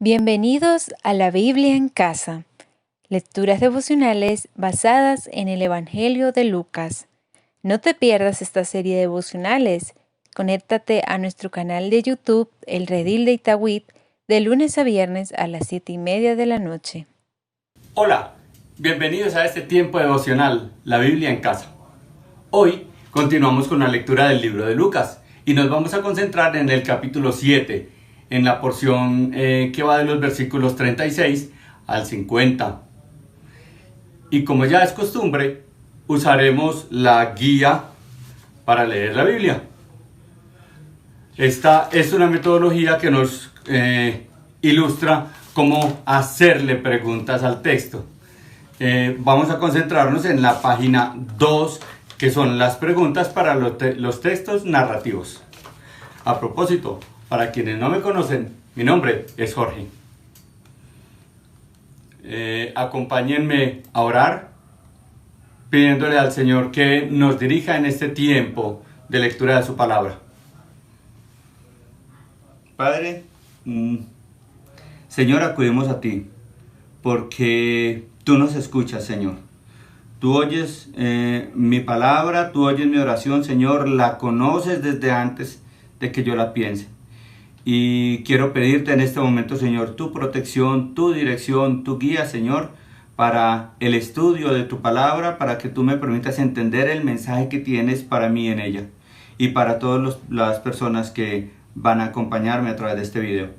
Bienvenidos a la Biblia en casa, lecturas devocionales basadas en el Evangelio de Lucas. No te pierdas esta serie de devocionales. Conéctate a nuestro canal de YouTube, El Redil de Itagüí, de lunes a viernes a las 7:30 de la noche. Hola, bienvenidos a este tiempo devocional, la Biblia en casa. Hoy continuamos con la lectura del libro de Lucas y nos vamos a concentrar en el capítulo 7, en la porción que va de los versículos 36 al 50. Y como ya es costumbre, usaremos la guía para leer la Biblia. Esta es una metodología que nos ilustra cómo hacerle preguntas al texto. Vamos a concentrarnos en la página 2, que son las preguntas para los textos narrativos. A propósito, para quienes no me conocen, mi nombre es Jorge. Acompáñenme a orar, pidiéndole al Señor que nos dirija en este tiempo de lectura de su palabra. Padre, Señor, acudimos a ti, porque tú nos escuchas, Señor. Tú oyes mi palabra, tú oyes mi oración, Señor, la conoces desde antes de que yo la piense. Y quiero pedirte en este momento, Señor, tu protección, tu dirección, tu guía, Señor, para el estudio de tu palabra, para que tú me permitas entender el mensaje que tienes para mí en ella y para todas las personas que van a acompañarme a través de este video.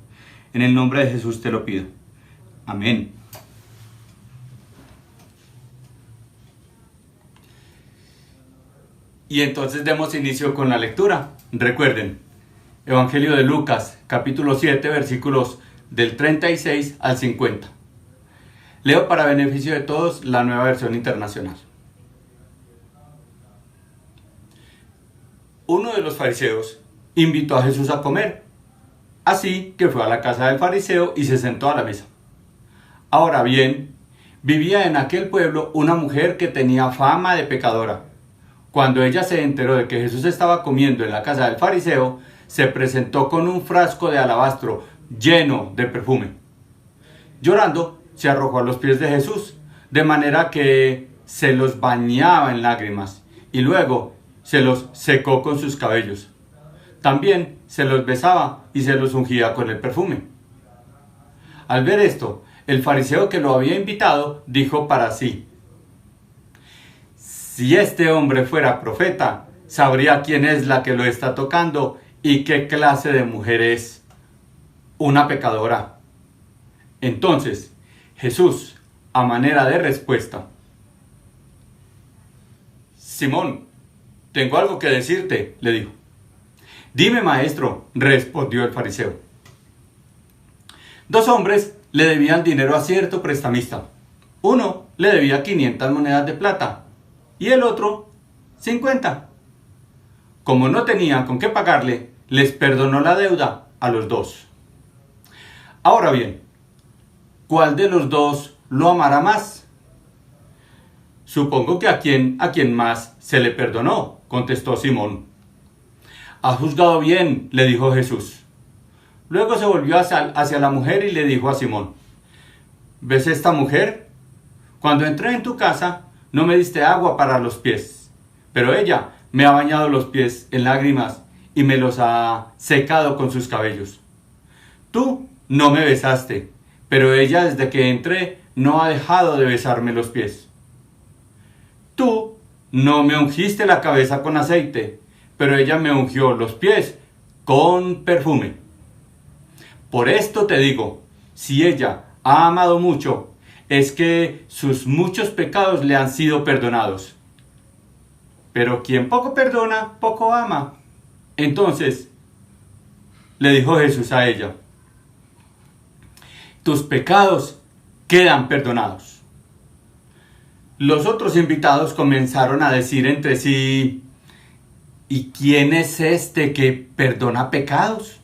En el nombre de Jesús te lo pido. Amén. Y entonces demos inicio con la lectura. Recuerden, Evangelio de Lucas, capítulo 7, versículos del 36 al 50. Leo para beneficio de todos la Nueva Versión Internacional. Uno de los fariseos invitó a Jesús a comer. Así que fue a la casa del fariseo y se sentó a la mesa. Ahora bien, vivía en aquel pueblo una mujer que tenía fama de pecadora. Cuando ella se enteró de que Jesús estaba comiendo en la casa del fariseo, se presentó con un frasco de alabastro lleno de perfume. Llorando, se arrojó a los pies de Jesús, de manera que se los bañaba en lágrimas, y luego se los secó con sus cabellos. También se los besaba y se los ungía con el perfume. Al ver esto, el fariseo que lo había invitado dijo para sí: si este hombre fuera profeta, sabría quién es la que lo está tocando y qué clase de mujer es, una pecadora. Entonces, Jesús, a manera de respuesta: Simón, tengo algo que decirte, le dijo. Dime, maestro, respondió el fariseo. Dos hombres le debían dinero a cierto prestamista. Uno le debía 500 monedas de plata y el otro 50. Como no tenían con qué pagarle, les perdonó la deuda a los dos. Ahora bien, ¿cuál de los dos lo amará más? Supongo que a quien más se le perdonó, contestó Simón. Has juzgado bien, le dijo Jesús. Luego se volvió hacia la mujer y le dijo a Simón: ¿ves esta mujer? Cuando entré en tu casa, no me diste agua para los pies, pero ella me ha bañado los pies en lágrimas y me los ha secado con sus cabellos. Tú no me besaste, pero ella desde que entré no ha dejado de besarme los pies. Tú no me ungiste la cabeza con aceite, pero ella me ungió los pies con perfume. Por esto te digo, si ella ha amado mucho, es que sus muchos pecados le han sido perdonados. Pero quien poco perdona, poco ama. Entonces, le dijo Jesús a ella: tus pecados quedan perdonados. Los otros invitados comenzaron a decir entre sí: ¿y quién es este que perdona pecados?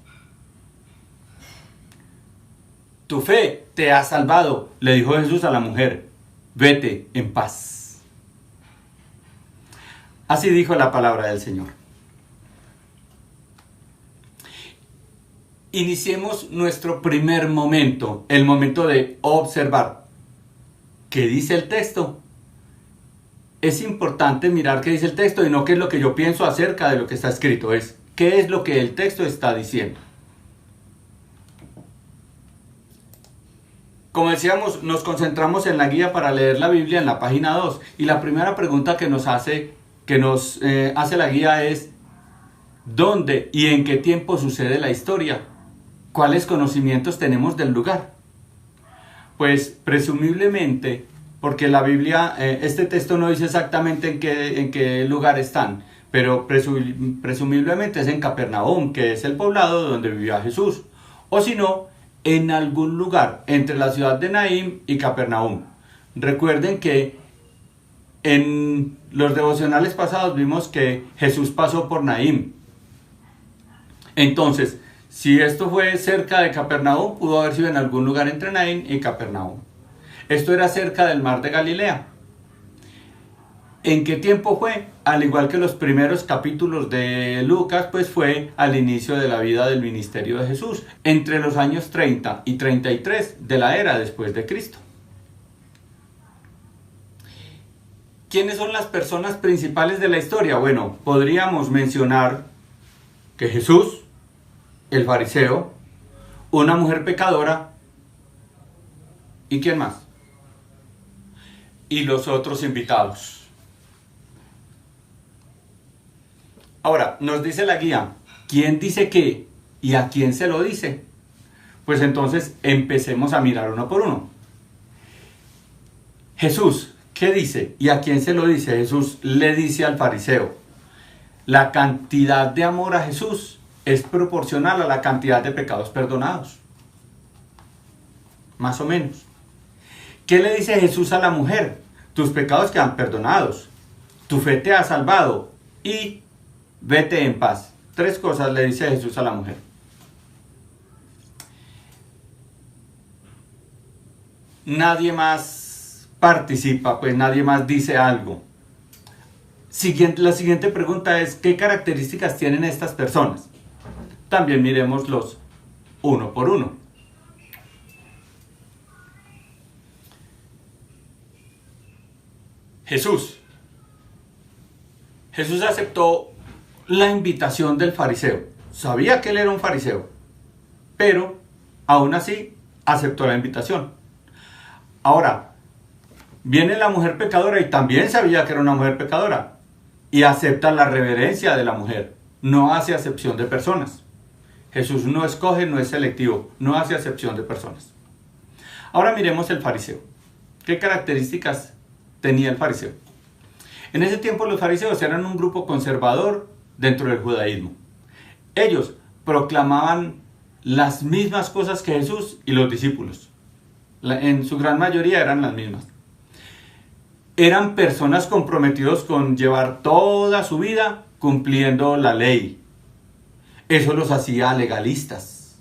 Tu fe te ha salvado, le dijo Jesús a la mujer. Vete en paz. Así dijo la palabra del Señor. iniciemos nuestro primer momento, el momento de observar. ¿Qué dice el texto? Es importante mirar qué dice el texto y no qué es lo que yo pienso acerca de lo que está escrito. Es qué es lo que el texto está diciendo. Como decíamos, nos concentramos en la guía para leer la Biblia en la página 2. Y la primera pregunta que nos hace la guía es: ¿dónde y en qué tiempo sucede la historia? ¿Cuáles conocimientos tenemos del lugar? Pues presumiblemente, porque la Biblia, este texto no dice exactamente en qué lugar están, pero presumiblemente es en Capernaum, que es el poblado donde vivía Jesús, o si no, en algún lugar entre la ciudad de Naín y Capernaum. Recuerden que en los devocionales pasados vimos que Jesús pasó por Naín. Entonces, si esto fue cerca de Capernaum, pudo haber sido en algún lugar entre Naín y Capernaum. Esto era cerca del mar de Galilea. ¿En qué tiempo fue? Al igual que los primeros capítulos de Lucas, pues fue al inicio de la vida del ministerio de Jesús, entre los años 30 y 33 de la era después de Cristo. ¿Quiénes son las personas principales de la historia? Bueno, podríamos mencionar que Jesús, el fariseo, una mujer pecadora, ¿y quién más? Y los otros invitados. Ahora, nos dice la guía, ¿quién dice qué y a quién se lo dice? Pues entonces empecemos a mirar uno por uno. Jesús, ¿qué dice y a quién se lo dice? Jesús le dice al fariseo: la cantidad de amor a Jesús es proporcional a la cantidad de pecados perdonados. Más o menos. ¿Qué le dice Jesús a la mujer? Tus pecados quedan perdonados. Tu fe te ha salvado. Y vete en paz. 3 cosas le dice Jesús a la mujer. Nadie más participa, pues nadie más dice algo. La siguiente pregunta es: ¿qué características tienen estas personas? También miremoslos uno por uno. Jesús aceptó la invitación del fariseo. Sabía que él era un fariseo, pero aún así aceptó la invitación. Ahora, viene la mujer pecadora y también sabía que era una mujer pecadora y acepta la reverencia de la mujer. No hace acepción de personas. Jesús no escoge, no es selectivo, no hace acepción de personas. Ahora miremos el fariseo. ¿Qué características tenía el fariseo? En ese tiempo los fariseos eran un grupo conservador dentro del judaísmo. Ellos proclamaban las mismas cosas que Jesús y los discípulos. En su gran mayoría eran las mismas. Eran personas comprometidos con llevar toda su vida cumpliendo la ley. Eso los hacía legalistas.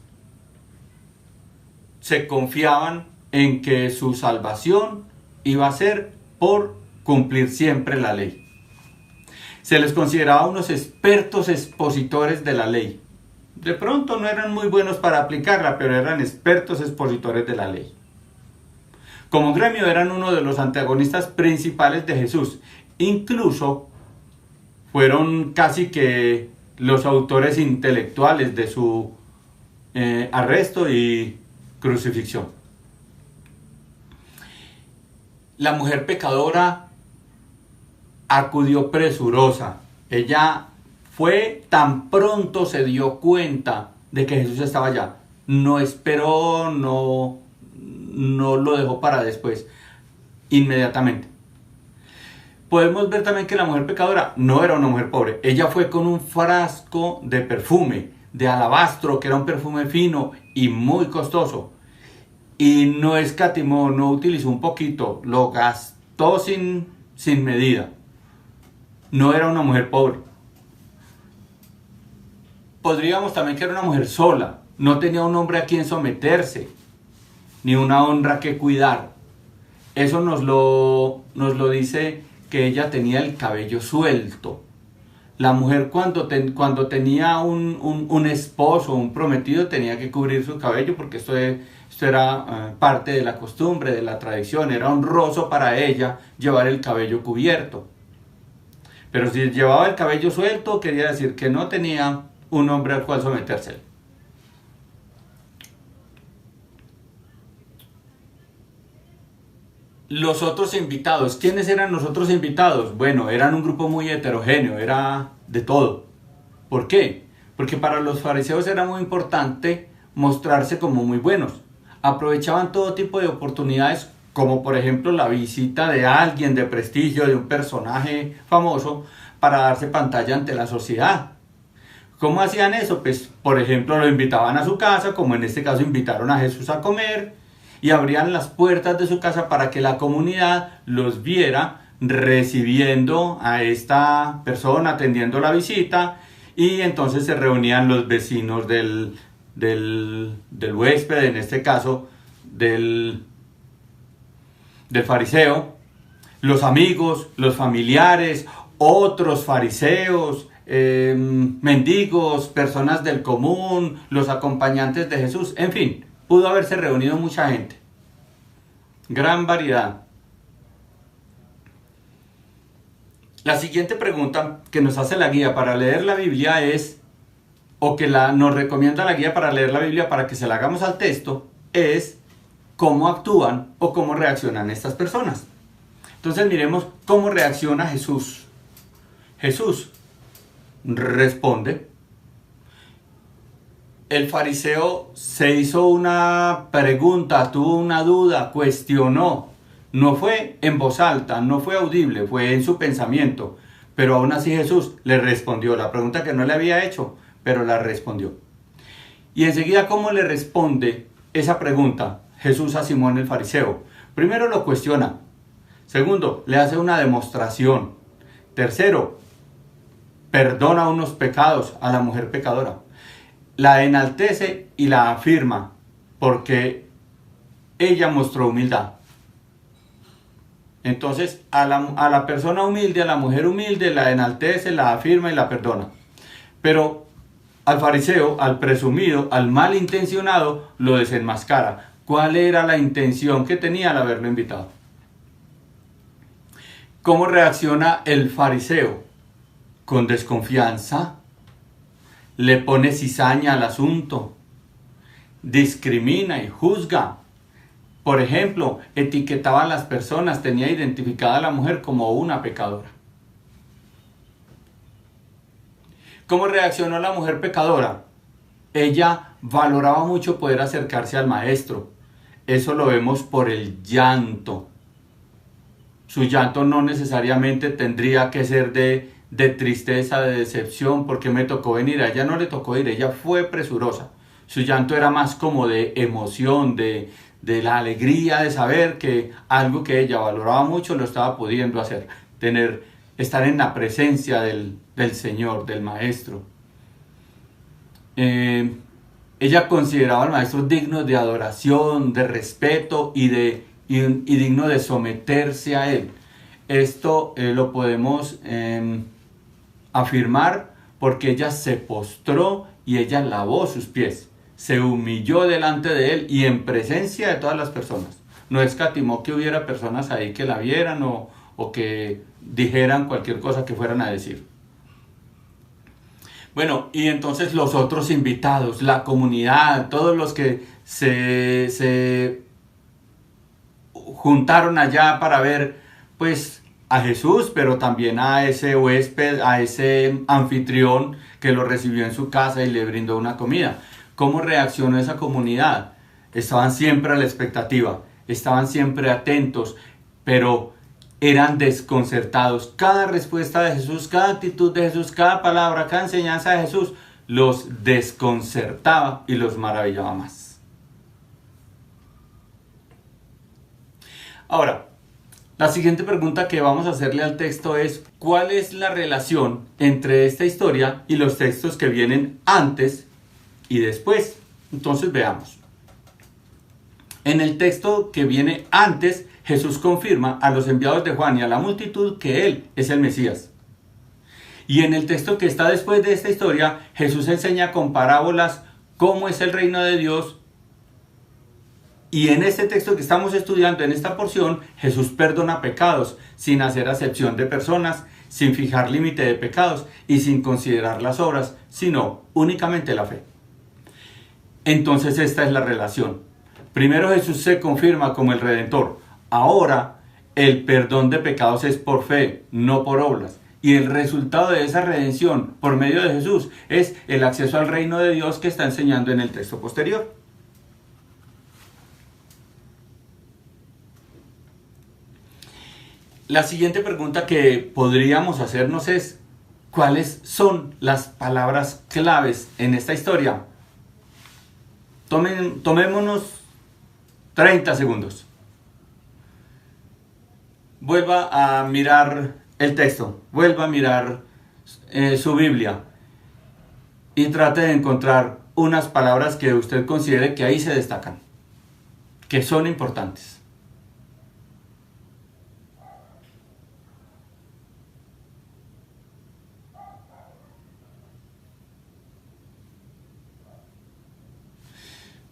Se confiaban en que su salvación iba a ser por cumplir siempre la ley. Se les consideraba unos expertos expositores de la ley. De pronto no eran muy buenos para aplicarla, pero eran expertos expositores de la ley. Como gremio eran uno de los antagonistas principales de Jesús. Incluso fueron casi que los autores intelectuales de su arresto y crucifixión. La mujer pecadora acudió presurosa. Ella fue tan pronto se dio cuenta de que Jesús estaba allá. No esperó, no lo dejó para después. Inmediatamente. Podemos ver también que la mujer pecadora no era una mujer pobre. Ella fue con un frasco de perfume, de alabastro, que era un perfume fino y muy costoso. Y no escatimó, no utilizó un poquito, lo gastó sin medida. No era una mujer pobre. Podríamos también que era una mujer sola. No tenía un hombre a quien someterse, ni una honra que cuidar. Eso nos lo dice que ella tenía el cabello suelto. La mujer cuando tenía un esposo, un prometido, tenía que cubrir su cabello porque esto era parte de la costumbre, de la tradición. Era honroso para ella llevar el cabello cubierto. Pero si llevaba el cabello suelto, quería decir que no tenía un hombre al cual someterse. Los otros invitados, ¿quiénes eran los otros invitados? Bueno, eran un grupo muy heterogéneo, era de todo. ¿Por qué? Porque para los fariseos era muy importante mostrarse como muy buenos. Aprovechaban todo tipo de oportunidades, como por ejemplo la visita de alguien de prestigio, de un personaje famoso, para darse pantalla ante la sociedad. ¿Cómo hacían eso? Pues, por ejemplo, lo invitaban a su casa, como en este caso invitaron a Jesús a comer, y abrían las puertas de su casa para que la comunidad los viera recibiendo a esta persona, atendiendo la visita, y entonces se reunían los vecinos del huésped, en este caso del fariseo, los amigos, los familiares, otros fariseos, mendigos, personas del común, los acompañantes de Jesús, en fin, pudo haberse reunido mucha gente. Gran variedad. La siguiente pregunta que nos hace la guía para leer la Biblia es, o que nos recomienda la guía para leer la Biblia para que se la hagamos al texto, es cómo actúan o cómo reaccionan estas personas. Entonces miremos cómo reacciona Jesús. Jesús responde. El fariseo se hizo una pregunta, tuvo una duda, cuestionó. No fue en voz alta, no fue audible, fue en su pensamiento. Pero aún así Jesús le respondió la pregunta que no le había hecho, pero la respondió. Y enseguida, ¿cómo le responde esa pregunta Jesús a Simón el fariseo? Primero lo cuestiona. Segundo, le hace una demostración. Tercero, perdona unos pecados a la mujer pecadora. La enaltece y la afirma porque ella mostró humildad. Entonces a la persona humilde, a la mujer humilde, la enaltece, la afirma y la perdona. Pero al fariseo, al presumido, al malintencionado, lo desenmascara. ¿Cuál era la intención que tenía al haberlo invitado? ¿Cómo reacciona el fariseo? Con desconfianza. Le pone cizaña al asunto, discrimina y juzga. Por ejemplo, etiquetaba a las personas, tenía identificada a la mujer como una pecadora. ¿Cómo reaccionó la mujer pecadora? Ella valoraba mucho poder acercarse al maestro. Eso lo vemos por el llanto. Su llanto no necesariamente tendría que ser de tristeza, de decepción, porque me tocó venir. A ella no le tocó ir, ella fue presurosa. Su llanto era más como de emoción, de la alegría de saber que algo que ella valoraba mucho lo estaba pudiendo hacer. Estar en la presencia del Señor, del Maestro. Ella consideraba al Maestro digno de adoración, de respeto y digno de someterse a Él. Esto lo podemos afirmar porque ella se postró y ella lavó sus pies, se humilló delante de Él y en presencia de todas las personas. No escatimó que hubiera personas ahí que la vieran o que dijeran cualquier cosa que fueran a decir. Bueno, y entonces los otros invitados, la comunidad, todos los que se juntaron allá para ver pues a Jesús, pero también a ese huésped, a ese anfitrión que lo recibió en su casa y le brindó una comida. ¿Cómo reaccionó esa comunidad? Estaban siempre a la expectativa, estaban siempre atentos, pero eran desconcertados. Cada respuesta de Jesús, cada actitud de Jesús, cada palabra, cada enseñanza de Jesús los desconcertaba y los maravillaba más. Ahora, la siguiente pregunta que vamos a hacerle al texto es: ¿cuál es la relación entre esta historia y los textos que vienen antes y después? Entonces veamos. En el texto que viene antes, Jesús confirma a los enviados de Juan y a la multitud que Él es el Mesías. Y en el texto que está después de esta historia, Jesús enseña con parábolas cómo es el reino de Dios. Y en este texto que estamos estudiando, en esta porción, Jesús perdona pecados sin hacer acepción de personas, sin fijar límite de pecados y sin considerar las obras, sino únicamente la fe. Entonces esta es la relación. Primero Jesús se confirma como el Redentor. Ahora el perdón de pecados es por fe, no por obras. Y el resultado de esa redención por medio de Jesús es el acceso al reino de Dios que está enseñando en el texto posterior. La siguiente pregunta que podríamos hacernos es, ¿cuáles son las palabras claves en esta historia? Tomémonos 30 segundos. Vuelva a mirar el texto, vuelva a mirar su Biblia y trate de encontrar unas palabras que usted considere que ahí se destacan, que son importantes.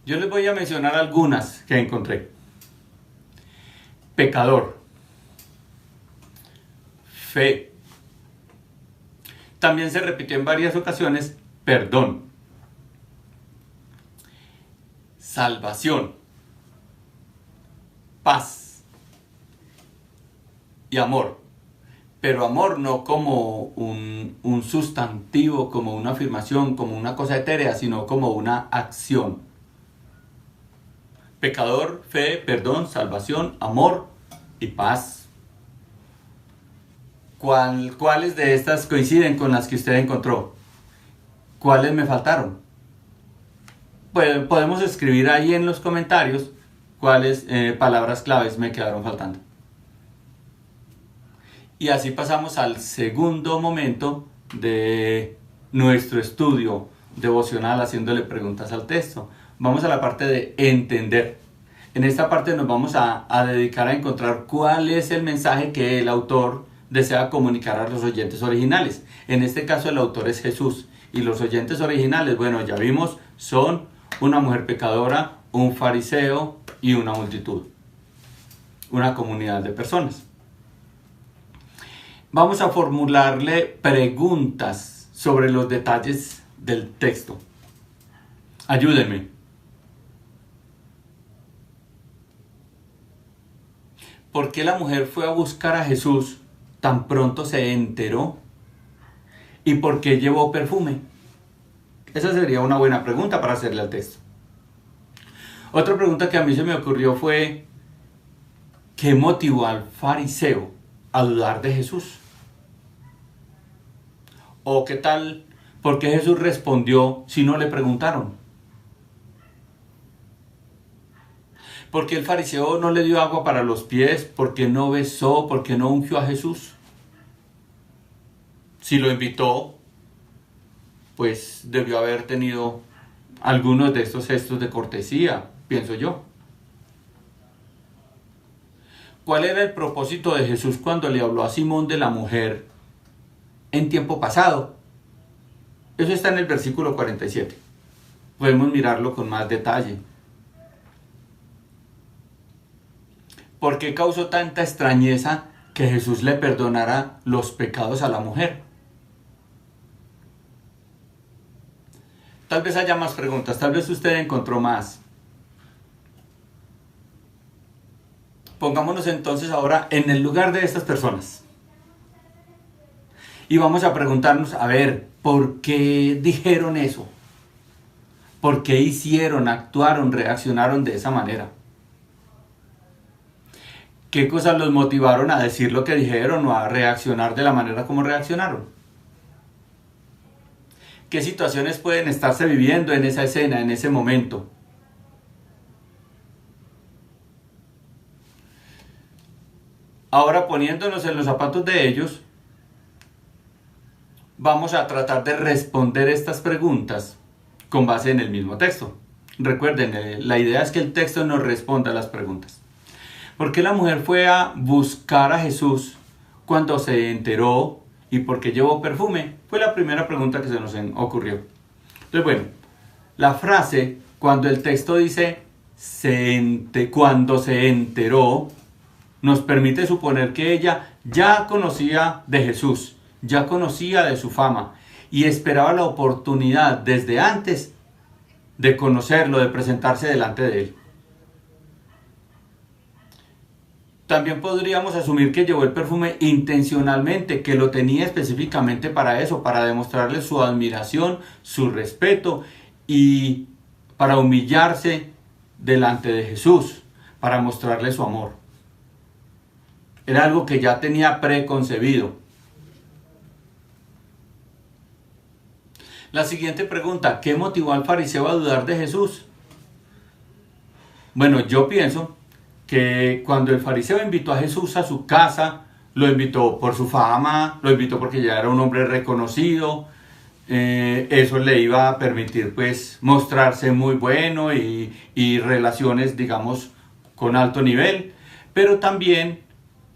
Yo les voy a mencionar algunas que encontré. Pecador. Fe. También se repitió en varias ocasiones, perdón. Salvación. Paz. Y amor. Pero amor no como un sustantivo, como una afirmación, como una cosa etérea, sino como una acción. Pecador, fe, perdón, salvación, amor y paz. ¿Cuáles de estas coinciden con las que usted encontró? ¿Cuáles me faltaron? Pues podemos escribir ahí en los comentarios cuáles palabras claves me quedaron faltando. Y así pasamos al segundo momento de nuestro estudio devocional haciéndole preguntas al texto. Vamos a la parte de entender. En esta parte nos vamos a dedicar a encontrar cuál es el mensaje que el autor desea comunicar a los oyentes originales. En este caso el autor es Jesús. Y los oyentes originales, bueno, ya vimos, son una mujer pecadora, un fariseo y una multitud. Una comunidad de personas. Vamos a formularle preguntas sobre los detalles del texto. Ayúdenme. ¿Por qué la mujer fue a buscar a Jesús tan pronto se enteró? ¿Y por qué llevó perfume? Esa sería una buena pregunta para hacerle al texto. Otra pregunta que a mí se me ocurrió fue, ¿qué motivó al fariseo a dudar de Jesús? ¿O qué tal? ¿Por qué Jesús respondió si no le preguntaron? ¿Por qué el fariseo no le dio agua para los pies? ¿Por qué no besó? ¿Por qué no ungió a Jesús? Si lo invitó, pues debió haber tenido algunos de estos gestos de cortesía, pienso yo. ¿Cuál era el propósito de Jesús cuando le habló a Simón de la mujer en tiempo pasado? Eso está en el versículo 47. Podemos mirarlo con más detalle. ¿Por qué causó tanta extrañeza que Jesús le perdonara los pecados a la mujer? Tal vez haya más preguntas, tal vez usted encontró más. Pongámonos entonces ahora en el lugar de estas personas. Y vamos a preguntarnos, a ver, ¿por qué dijeron eso? ¿Por qué hicieron, actuaron, reaccionaron de esa manera? ¿Qué cosas los motivaron a decir lo que dijeron o a reaccionar de la manera como reaccionaron? ¿Qué situaciones pueden estarse viviendo en esa escena, en ese momento? Ahora, poniéndonos en los zapatos de ellos, vamos a tratar de responder estas preguntas con base en el mismo texto. Recuerden, la idea es que el texto nos responda a las preguntas. ¿Por qué la mujer fue a buscar a Jesús cuando se enteró ¿Y por qué llevó perfume? Fue la primera pregunta que se nos ocurrió. Entonces, bueno, la frase, cuando el texto dice cuando se enteró, nos permite suponer que ella ya conocía de Jesús, ya conocía de su fama y esperaba la oportunidad desde antes de conocerlo, de presentarse delante de él. También podríamos asumir que llevó el perfume intencionalmente, que lo tenía específicamente para eso, para demostrarle su admiración, su respeto y para humillarse delante de Jesús, para mostrarle su amor. Era algo que ya tenía preconcebido. La siguiente pregunta, ¿qué motivó al fariseo a dudar de Jesús? Bueno, yo pienso que cuando el fariseo invitó a Jesús a su casa, lo invitó por su fama, lo invitó porque ya era un hombre reconocido, eso le iba a permitir pues mostrarse muy bueno y relaciones digamos con alto nivel, pero también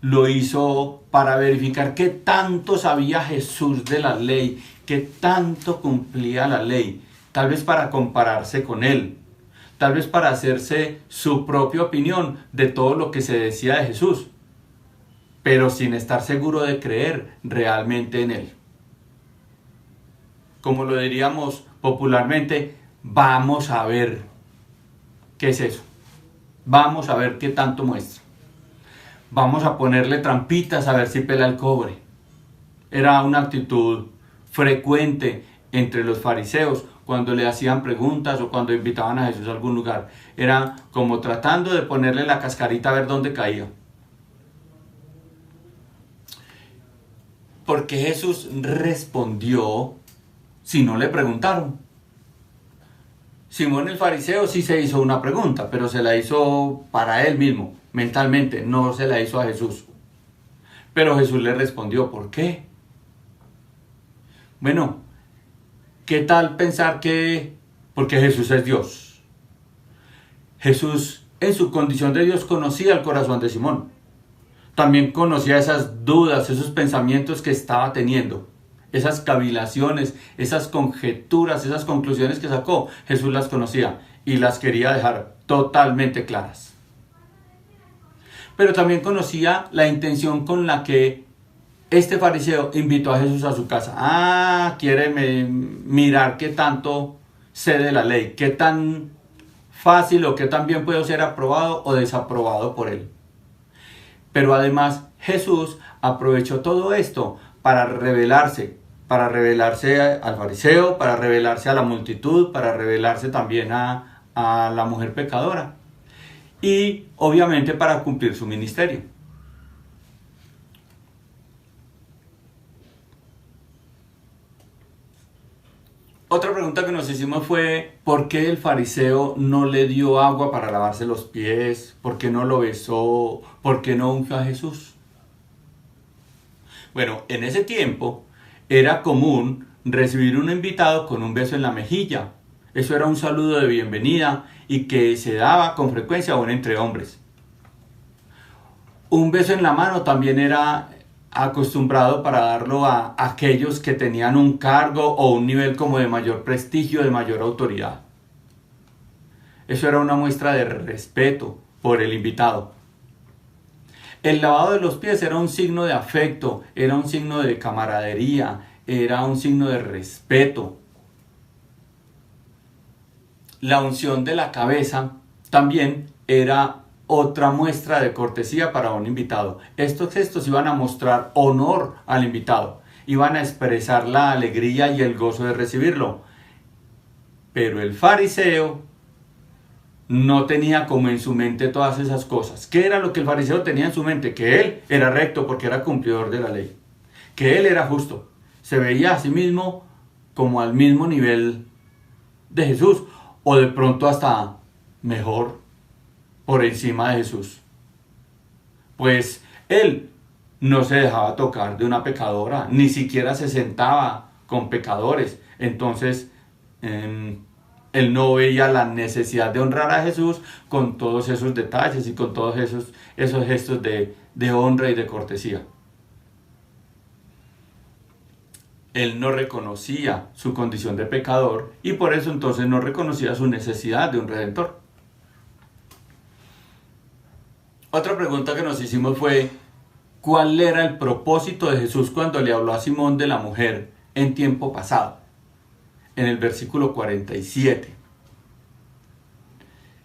lo hizo para verificar qué tanto sabía Jesús de la ley, qué tanto cumplía la ley, tal vez para compararse con él, tal vez para hacerse su propia opinión de todo lo que se decía de Jesús, pero sin estar seguro de creer realmente en él. Como lo diríamos popularmente, vamos a ver qué es eso. Vamos a ver qué tanto muestra. Vamos a ponerle trampitas a ver si pela el cobre. Era una actitud frecuente entre los fariseos cuando le hacían preguntas o cuando invitaban a Jesús a algún lugar. Era como tratando de ponerle la cascarita a ver dónde caía. Porque Jesús respondió si no le preguntaron. Simón el fariseo sí se hizo una pregunta, pero se la hizo para él mismo, mentalmente, no se la hizo a Jesús. Pero Jesús le respondió, ¿por qué? Bueno, ¿qué tal pensar que porque Jesús es Dios? Jesús en su condición de Dios conocía el corazón de Simón. También conocía esas dudas, esos pensamientos que estaba teniendo. Esas cavilaciones, esas conjeturas, esas conclusiones que sacó, Jesús las conocía y las quería dejar totalmente claras. Pero también conocía la intención con la que este fariseo invitó a Jesús a su casa. Quiere mirar qué tanto sé de la ley, qué tan fácil o qué tan bien puedo ser aprobado o desaprobado por él. Pero además Jesús aprovechó todo esto para revelarse al fariseo, para revelarse a la multitud, para revelarse también a la mujer pecadora y obviamente para cumplir su ministerio. Otra pregunta que nos hicimos fue ¿por qué el fariseo no le dio agua para lavarse los pies? ¿Por qué no lo besó? ¿Por qué no ungió a Jesús? Bueno, en ese tiempo era común recibir un invitado con un beso en la mejilla. Eso era un saludo de bienvenida y que se daba con frecuencia aún entre hombres. Un beso en la mano también era acostumbrado para darlo a aquellos que tenían un cargo o un nivel como de mayor prestigio, de mayor autoridad. Eso era una muestra de respeto por el invitado. El lavado de los pies era un signo de afecto, era un signo de camaradería, era un signo de respeto. La unción de la cabeza también era otra muestra de cortesía para un invitado. Estos gestos iban a mostrar honor al invitado, iban a expresar la alegría y el gozo de recibirlo. Pero el fariseo no tenía como en su mente todas esas cosas. ¿Qué era lo que el fariseo tenía en su mente? Que él era recto porque era cumplidor de la ley, que él era justo. Se veía a sí mismo como al mismo nivel de Jesús, o de pronto hasta mejor, por encima de Jesús. Pues él no se dejaba tocar de una pecadora, ni siquiera se sentaba con pecadores. Entonces, él no veía la necesidad de honrar a Jesús con todos esos detalles y con todos esos gestos de honra y de cortesía. Él no reconocía su condición de pecador y por eso entonces no reconocía su necesidad de un redentor. Otra pregunta que nos hicimos fue, ¿cuál era el propósito de Jesús cuando le habló a Simón de la mujer en tiempo pasado? En el versículo 47.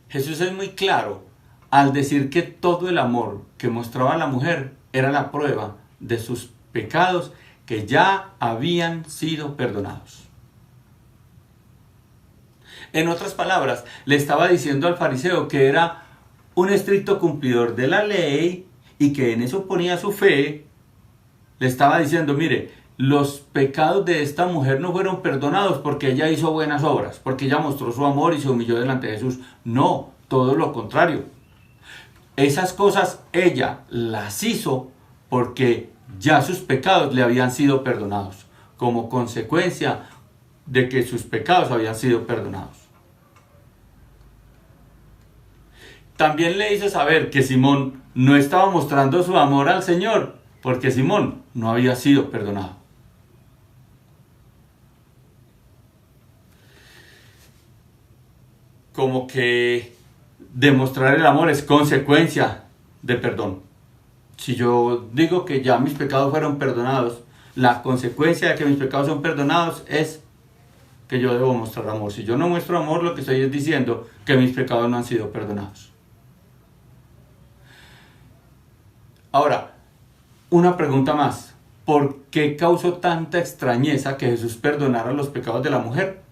Jesús es muy claro al decir que todo el amor que mostraba la mujer era la prueba de sus pecados que ya habían sido perdonados. En otras palabras, le estaba diciendo al fariseo que era un estricto cumplidor de la ley y que en eso ponía su fe. Le estaba diciendo, mire, los pecados de esta mujer no fueron perdonados porque ella hizo buenas obras, porque ella mostró su amor y se humilló delante de Jesús. No, todo lo contrario. Esas cosas ella las hizo porque ya sus pecados le habían sido perdonados, como consecuencia de que sus pecados habían sido perdonados. También le hizo saber que Simón no estaba mostrando su amor al Señor, porque Simón no había sido perdonado. Como que demostrar el amor es consecuencia de perdón. Si yo digo que ya mis pecados fueron perdonados, la consecuencia de que mis pecados son perdonados es que yo debo mostrar amor. Si yo no muestro amor, lo que estoy es diciendo que mis pecados no han sido perdonados. Ahora, una pregunta más. ¿Por qué causó tanta extrañeza que Jesús perdonara los pecados de la mujer?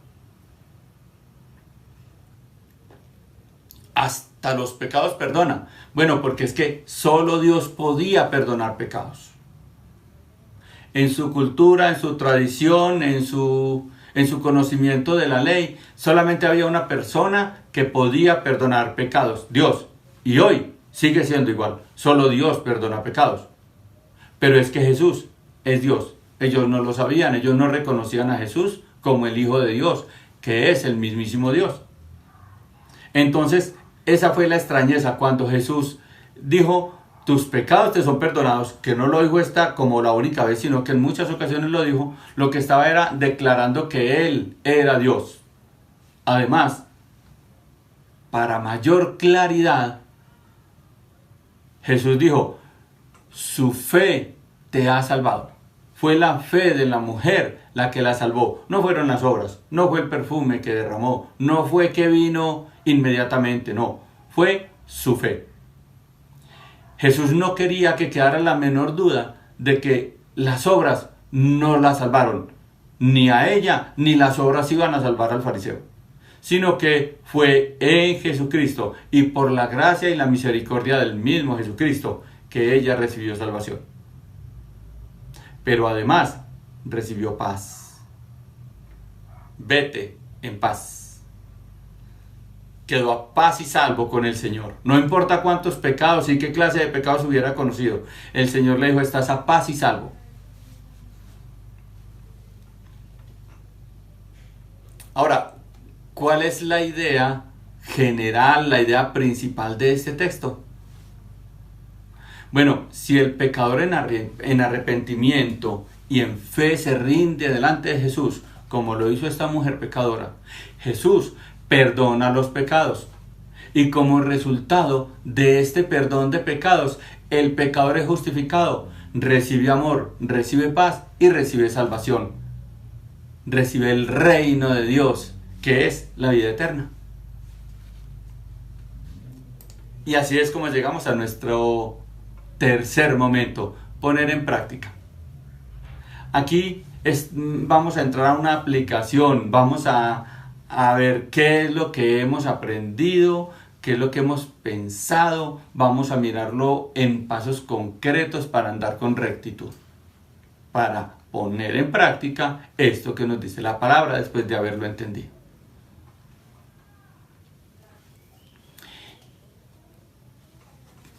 Hasta los pecados perdona. Bueno, porque es que solo Dios podía perdonar pecados. En su cultura, en su tradición, en su conocimiento de la ley, solamente había una persona que podía perdonar pecados, Dios. Y hoy sigue siendo igual, solo Dios perdona pecados. Pero es que Jesús es Dios. Ellos no lo sabían, ellos no reconocían a Jesús como el Hijo de Dios, que es el mismísimo Dios. Entonces, esa fue la extrañeza cuando Jesús dijo, tus pecados te son perdonados, que no lo dijo esta como la única vez, sino que en muchas ocasiones lo dijo. Lo que estaba era declarando que Él era Dios. Además, para mayor claridad, Jesús dijo, su fe te ha salvado. Fue la fe de la mujer la que la salvó. No fueron las obras, no fue el perfume que derramó, no fue que vino inmediatamente, no. Fue su fe. Jesús no quería que quedara la menor duda de que las obras no la salvaron. Ni a ella, ni las obras iban a salvar al fariseo. Sino que fue en Jesucristo y por la gracia y la misericordia del mismo Jesucristo que ella recibió salvación. Pero además recibió paz. Vete en paz. Quedó a paz y salvo con el Señor. No importa cuántos pecados y qué clase de pecados hubiera conocido. El Señor le dijo, estás a paz y salvo. Ahora, ¿cuál es la idea general, la idea principal de este texto? Bueno, si el pecador en arrepentimiento y en fe se rinde delante de Jesús, como lo hizo esta mujer pecadora, Jesús perdona los pecados. Y como resultado de este perdón de pecados, el pecador es justificado, recibe amor, recibe paz y recibe salvación. Recibe el reino de Dios, que es la vida eterna. Y así es como llegamos a nuestro tercer momento, poner en práctica. Aquí vamos a entrar a una aplicación, vamos a ver qué es lo que hemos aprendido, qué es lo que hemos pensado, vamos a mirarlo en pasos concretos para andar con rectitud, para poner en práctica esto que nos dice la palabra después de haberlo entendido.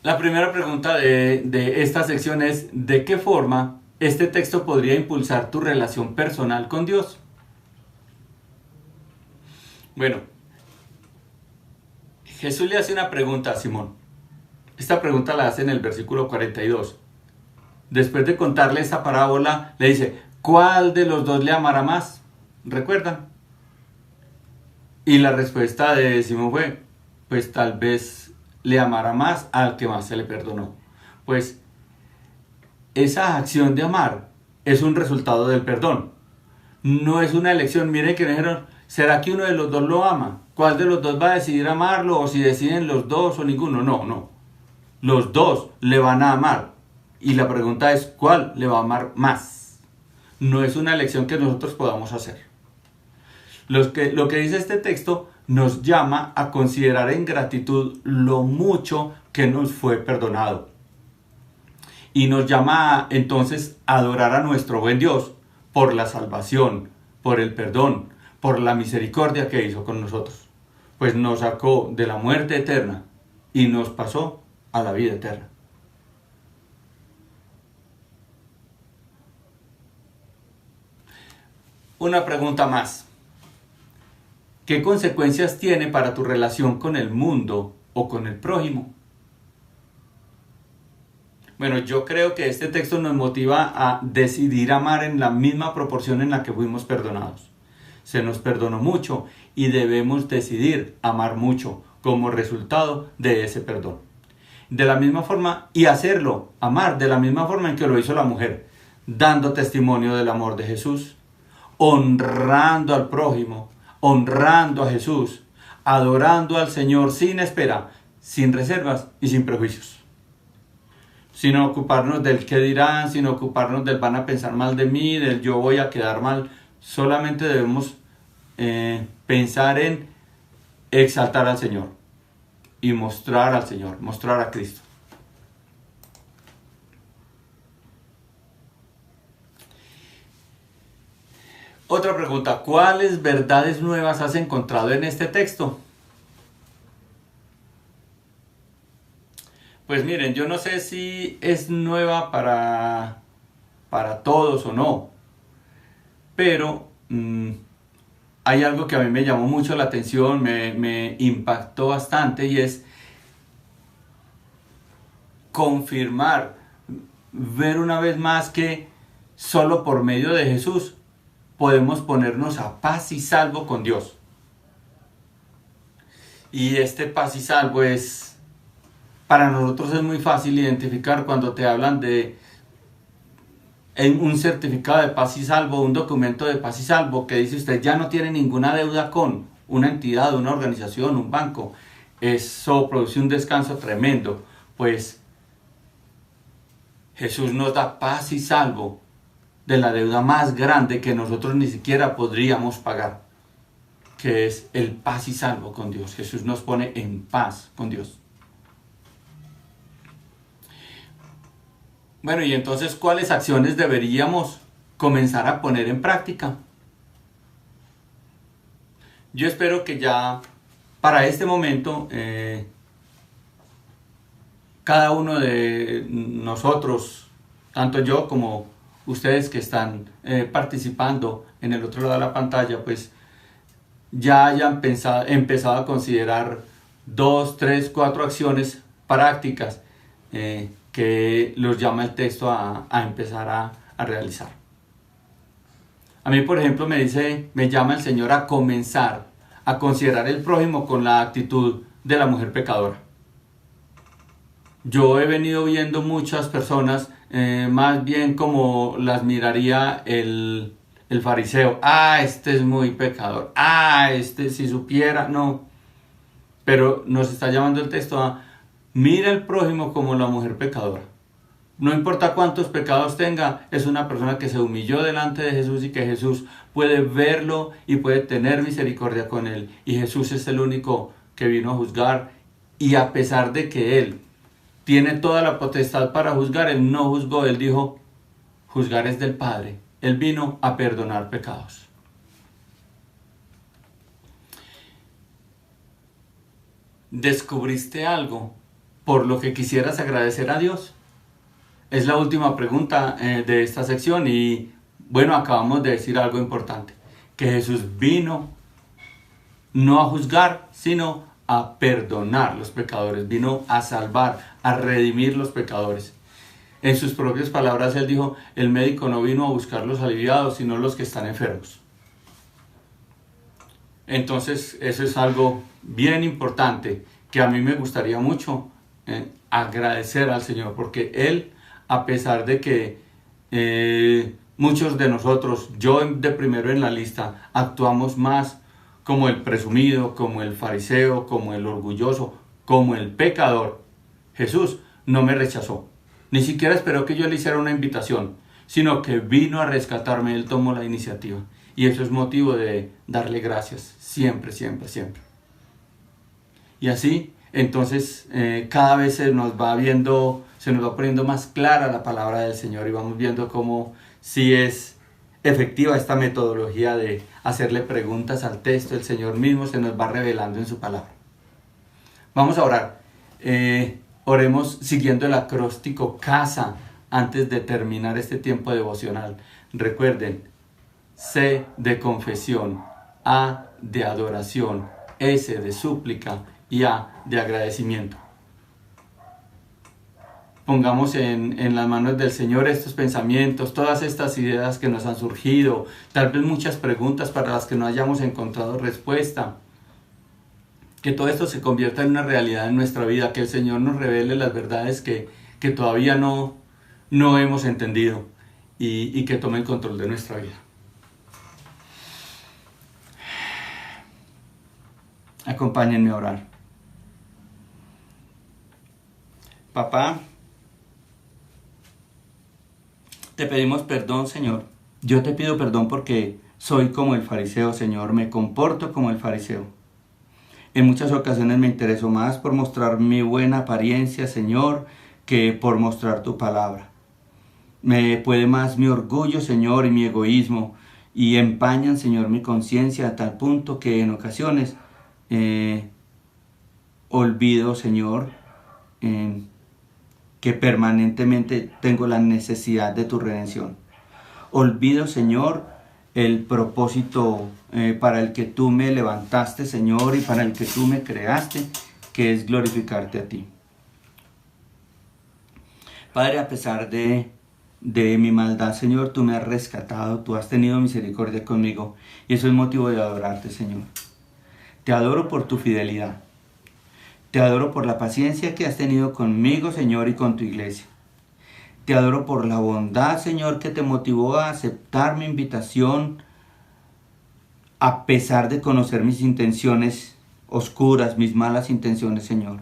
La primera pregunta de esta sección es, ¿de qué forma este texto podría impulsar tu relación personal con Dios? Bueno, Jesús le hace una pregunta a Simón. Esta pregunta la hace en el versículo 42. Después de contarle esta parábola, le dice, ¿cuál de los dos le amará más? ¿Recuerdan? Y la respuesta de Simón fue, pues tal vez le amará más al que más se le perdonó. Pues esa acción de amar es un resultado del perdón. No es una elección. Miren que dijeron, ¿será que uno de los dos lo ama? ¿Cuál de los dos va a decidir amarlo? O si deciden los dos o ninguno. No, no. Los dos le van a amar. Y la pregunta es, ¿cuál le va a amar más? No es una elección que nosotros podamos hacer. Lo que dice este texto nos llama a considerar en gratitud lo mucho que nos fue perdonado. Y nos llama entonces a adorar a nuestro buen Dios por la salvación, por el perdón, por la misericordia que hizo con nosotros. Pues nos sacó de la muerte eterna y nos pasó a la vida eterna. Una pregunta más. ¿Qué consecuencias tiene para tu relación con el mundo o con el prójimo? Bueno, yo creo que este texto nos motiva a decidir amar en la misma proporción en la que fuimos perdonados. Se nos perdonó mucho y debemos decidir amar mucho como resultado de ese perdón. De la misma forma, y hacerlo, amar de la misma forma en que lo hizo la mujer, dando testimonio del amor de Jesús, honrando al prójimo, honrando a Jesús, adorando al Señor sin espera, sin reservas y sin prejuicios. Sin ocuparnos del qué dirán, sin ocuparnos del van a pensar mal de mí, del yo voy a quedar mal. Solamente debemos pensar en exaltar al Señor y mostrar al Señor, mostrar a Cristo. Otra pregunta, ¿cuáles verdades nuevas has encontrado en este texto? Pues miren, yo no sé si es nueva para todos o no, pero hay algo que a mí me llamó mucho la atención, me impactó bastante y es confirmar, ver una vez más que solo por medio de Jesús podemos ponernos a paz y salvo con Dios. Y este paz y salvo es, para nosotros es muy fácil identificar cuando te hablan de un certificado de paz y salvo, un documento de paz y salvo que dice usted ya no tiene ninguna deuda con una entidad, una organización, un banco. Eso produce un descanso tremendo, pues Jesús nos da paz y salvo de la deuda más grande que nosotros ni siquiera podríamos pagar, que es el paz y salvo con Dios. Jesús nos pone en paz con Dios. Bueno, y entonces, ¿cuáles acciones deberíamos comenzar a poner en práctica? Yo espero que ya para este momento cada uno de nosotros, tanto yo como ustedes que están participando en el otro lado de la pantalla, pues ya hayan empezado a considerar 2, 3, 4 acciones prácticas que los llama el texto a empezar a realizar. A mí, por ejemplo, me llama el Señor a comenzar a considerar el prójimo con la actitud de la mujer pecadora. Yo he venido viendo muchas personas más bien como las miraría el fariseo. Este es muy pecador. Este si supiera, no. Pero nos está llamando el texto a mira al prójimo como la mujer pecadora. No importa cuántos pecados tenga, es una persona que se humilló delante de Jesús y que Jesús puede verlo y puede tener misericordia con él. Y Jesús es el único que vino a juzgar, y a pesar de que él tiene toda la potestad para juzgar, él no juzgó, él dijo, juzgar es del Padre. Él vino a perdonar pecados. ¿Descubriste algo por lo que quisieras agradecer a Dios? Es la última pregunta de esta sección y bueno, acabamos de decir algo importante, que Jesús vino no a juzgar, sino a perdonar los pecadores, vino a salvar, a redimir los pecadores. En sus propias palabras, él dijo, el médico no vino a buscar los aliviados, sino los que están enfermos. Entonces, eso es algo bien importante que a mí me gustaría mucho agradecer al Señor, porque Él, a pesar de que muchos de nosotros, yo de primero en la lista, actuamos más como el presumido, como el fariseo, como el orgulloso, como el pecador, Jesús no me rechazó. Ni siquiera esperó que yo le hiciera una invitación, sino que vino a rescatarme. Él tomó la iniciativa. Y eso es motivo de darle gracias, siempre, siempre, siempre. Y así, entonces, cada vez se nos va poniendo más clara la palabra del Señor y vamos viendo cómo sí es efectiva esta metodología de hacerle preguntas al texto. El Señor mismo se nos va revelando en su palabra. Vamos a orar. Oremos siguiendo el acróstico CASA antes de terminar este tiempo devocional. Recuerden, C de confesión, A de adoración, S de súplica y A de agradecimiento. Pongamos en las manos del Señor estos pensamientos, todas estas ideas que nos han surgido, tal vez muchas preguntas para las que no hayamos encontrado respuesta. Que todo esto se convierta en una realidad en nuestra vida, que el Señor nos revele las verdades que todavía no hemos entendido y que tome el control de nuestra vida. Acompáñenme a orar. Papá, te pedimos perdón, Señor. Yo te pido perdón porque soy como el fariseo, Señor. Me comporto como el fariseo. En muchas ocasiones me intereso más por mostrar mi buena apariencia, Señor, que por mostrar tu palabra. Me puede más mi orgullo, Señor, y mi egoísmo, y empañan, Señor, mi conciencia a tal punto que en ocasiones olvido, Señor, que permanentemente tengo la necesidad de tu redención. Olvido, Señor, el propósito para el que tú me levantaste, Señor, y para el que tú me creaste, que es glorificarte a ti. Padre, a pesar de mi maldad, Señor, tú me has rescatado, tú has tenido misericordia conmigo, y eso es motivo de adorarte, Señor. Te adoro por tu fidelidad. Te adoro por la paciencia que has tenido conmigo, Señor, y con tu iglesia. Te adoro por la bondad, Señor, que te motivó a aceptar mi invitación a pesar de conocer mis intenciones oscuras, mis malas intenciones, Señor.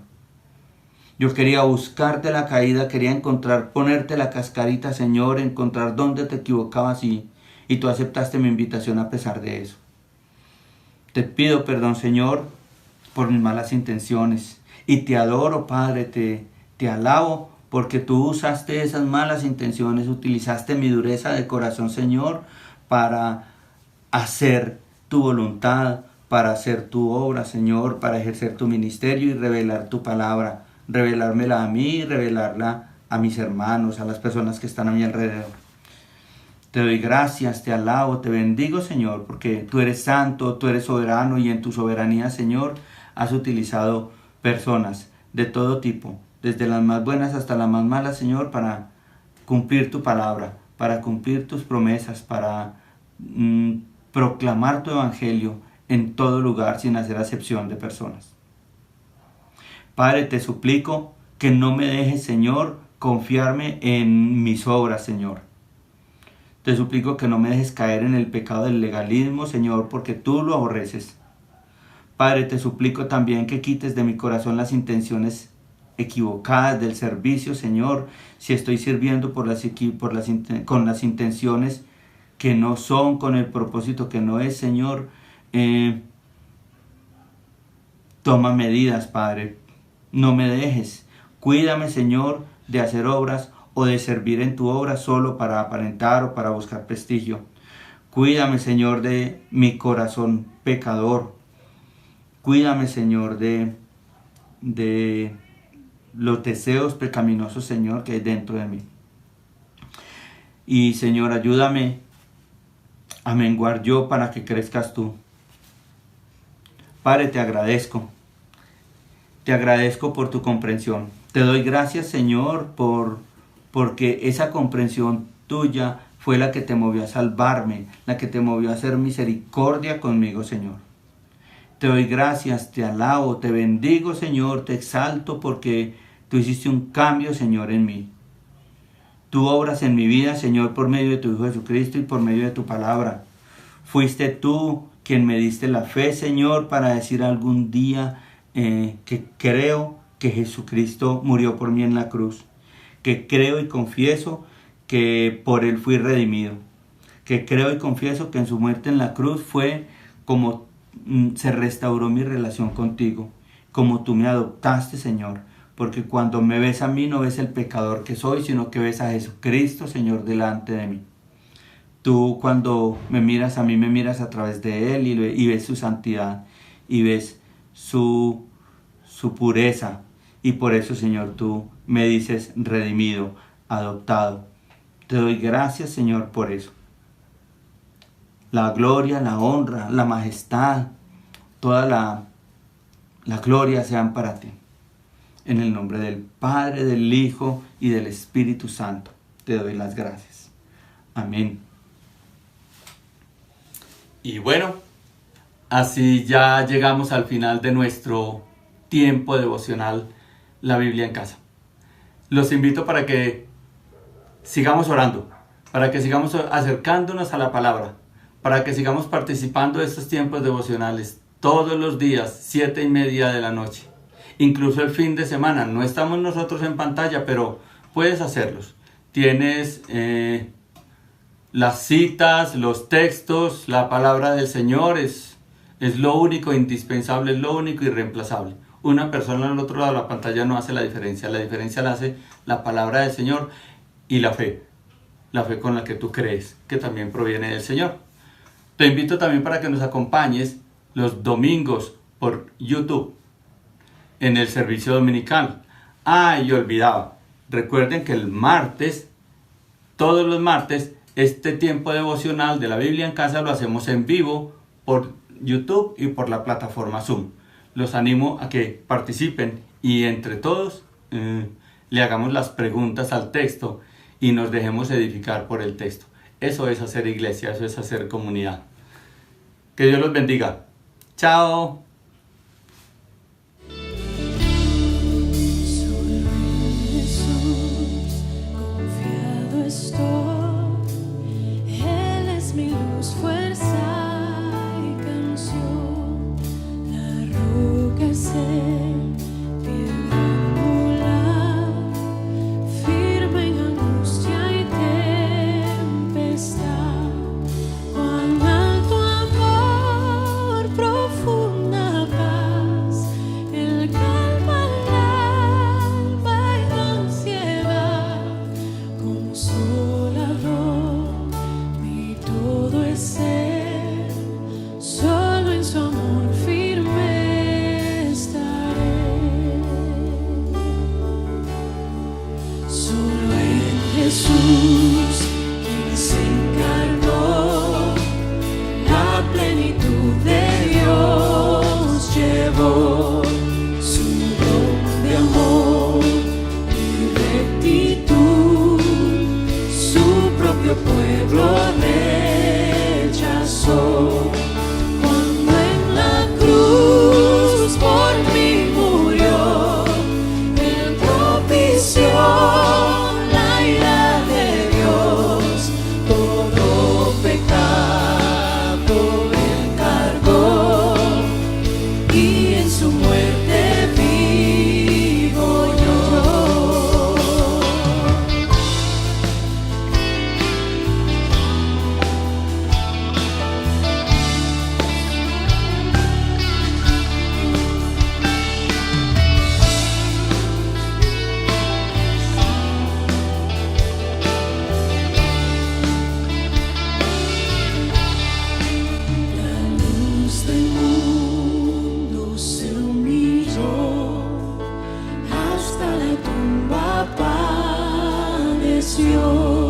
Yo quería buscarte la caída, quería ponerte la cascarita, Señor, encontrar dónde te equivocabas y tú aceptaste mi invitación a pesar de eso. Te pido perdón, Señor, por mis malas intenciones y te adoro, Padre, te alabo porque tú usaste esas malas intenciones, utilizaste mi dureza de corazón, Señor, para hacer tu voluntad, para hacer tu obra, Señor, para ejercer tu ministerio y revelar tu palabra, revelármela a mí, revelarla a mis hermanos, a las personas que están a mi alrededor. Te doy gracias, te alabo, te bendigo, Señor, porque tú eres santo, tú eres soberano y en tu soberanía, Señor, has utilizado personas de todo tipo, desde las más buenas hasta las más malas, Señor, para cumplir tu palabra, para cumplir tus promesas, para proclamar tu evangelio en todo lugar sin hacer acepción de personas. Padre, te suplico que no me dejes, Señor, confiarme en mis obras, Señor. Te suplico que no me dejes caer en el pecado del legalismo, Señor, porque tú lo aborreces. Padre, te suplico también que quites de mi corazón las intenciones equivocadas del servicio, Señor, si estoy sirviendo con las intenciones que no son, con el propósito que no es, Señor. Toma medidas, Padre, no me dejes. Cuídame, Señor, de hacer obras o de servir en tu obra solo para aparentar o para buscar prestigio. Cuídame, Señor, de mi corazón pecador. Cuídame, Señor, de los deseos pecaminosos, Señor, que hay dentro de mí. Y, Señor, ayúdame a menguar yo para que crezcas tú. Padre, te agradezco. Te agradezco por tu comprensión. Te doy gracias, Señor, por porque esa comprensión tuya fue la que te movió a salvarme, la que te movió a hacer misericordia conmigo, Señor. Te doy gracias, te alabo, te bendigo, Señor, te exalto porque tú hiciste un cambio, Señor, en mí. Tú obras en mi vida, Señor, por medio de tu Hijo Jesucristo y por medio de tu palabra. Fuiste tú quien me diste la fe, Señor, para decir algún día que creo que Jesucristo murió por mí en la cruz, que creo y confieso que por Él fui redimido, que creo y confieso que en su muerte en la cruz fue como se restauró mi relación contigo, como tú me adoptaste, Señor, porque cuando me ves a mí no ves el pecador que soy, sino que ves a Jesucristo, Señor, delante de mí. Tú cuando me miras a mí, me miras a través de Él y ves su santidad y ves su pureza. Y por eso, Señor, tú me dices redimido, adoptado. Te doy gracias, Señor, por eso. La gloria, la honra, la majestad, toda la gloria sean para ti. En el nombre del Padre, del Hijo y del Espíritu Santo, te doy las gracias. Amén. Y bueno, así ya llegamos al final de nuestro tiempo devocional, la Biblia en casa. Los invito para que sigamos orando, para que sigamos acercándonos a la palabra, para que sigamos participando de estos tiempos devocionales todos los días, 7:30 de la noche. Incluso el fin de semana, no estamos nosotros en pantalla, pero puedes hacerlos. Tienes las citas, los textos, la palabra del Señor es lo único indispensable, es lo único irreemplazable. Una persona al otro lado de la pantalla no hace la diferencia la hace la palabra del Señor y la fe con la que tú crees, que también proviene del Señor. Te invito también para que nos acompañes los domingos por YouTube en el servicio dominical. Y olvidaba, recuerden que el martes, todos los martes, este tiempo devocional de la Biblia en casa lo hacemos en vivo por YouTube y por la plataforma Zoom. Los animo a que participen y entre todos le hagamos las preguntas al texto y nos dejemos edificar por el texto. Eso es hacer iglesia, eso es hacer comunidad. Que Dios los bendiga. Chao. Jesús, quien se encarnó, la plenitud de Dios llevó, su don de amor y rectitud, su propio pueblo rechazó. Cuando en la cruz por mí murió, Él propició hasta la tumba padeció.